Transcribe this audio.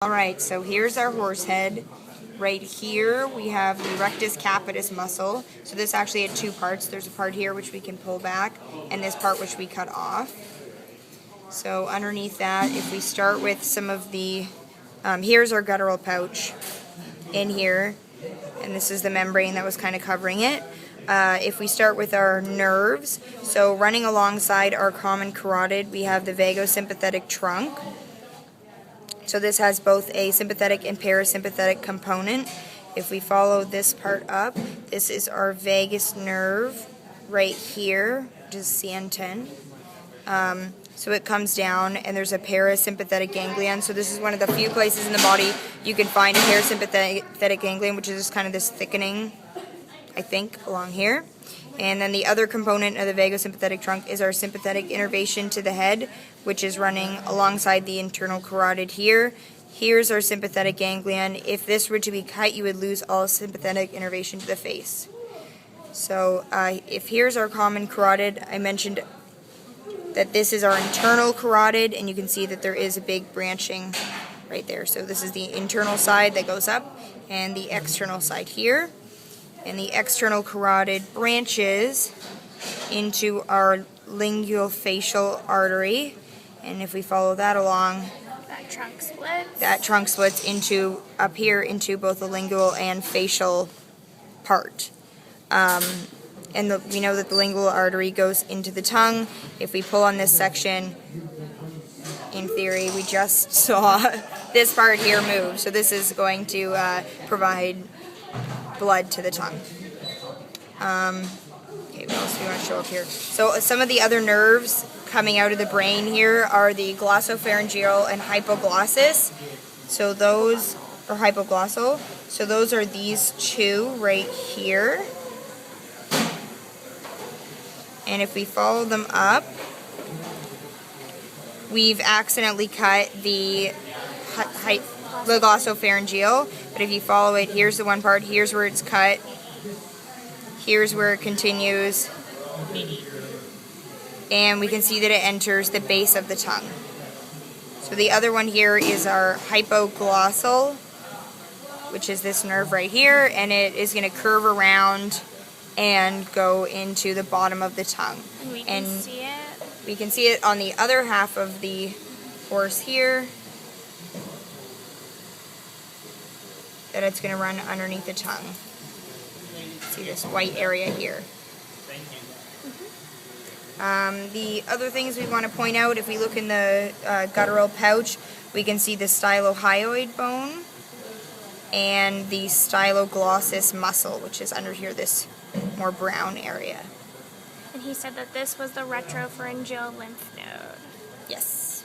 Alright, so here's our horse head. Right here we have the rectus capitis muscle. So this actually had two parts. There's a part here which we can pull back, and this part which we cut off. So underneath that, if we start with some of the, here's our guttural pouch in here, and this is the membrane that was kind of covering it. If we start with our nerves, so running alongside our common carotid, we have the vagosympathetic trunk. So this has both a sympathetic and parasympathetic component. If we follow this part up, this is our vagus nerve right here, which is CN10. So it comes down, and there's a parasympathetic ganglion. So this is one of the few places in the body you can find a parasympathetic ganglion, which is just kind of this thickening, I think, along here. And then the other component of the vagosympathetic trunk is our sympathetic innervation to the head, which is running alongside the internal carotid here. Here's our sympathetic ganglion. If this were to be cut, you would lose all sympathetic innervation to the face. So if here's our common carotid, I mentioned that this is our internal carotid, and you can see that there is a big branching right there. So this is the internal side that goes up, and the external side here. And the external carotid branches into our linguofacial artery. And if we follow that along, that trunk splits into, up here, into both the lingual and facial part. And we know that the lingual artery goes into the tongue. If we pull on this section, in theory, we just saw this part here move. So this is going to provide blood to the tongue. Okay, what else do we want to show up here? So some of the other nerves coming out of the brain here are the glossopharyngeal and hypoglossus. So those are hypoglossal. So those are these two right here. And if we follow them up, we've accidentally cut the glossopharyngeal. But if you follow it, here's the one part, here's where it's cut, here's where it continues, and we can see that it enters the base of the tongue. So the other one here is our hypoglossal, which is this nerve right here, and it is going to curve around and go into the bottom of the tongue. And we can see it. We can see it on the other half of the horse here, that it's going to run underneath the tongue. See this white area here. The other things we want to point out, if we look in the guttural pouch, we can see the stylohyoid bone and the styloglossus muscle, which is under here, this more brown area. And he said that this was the retropharyngeal lymph node. Yes.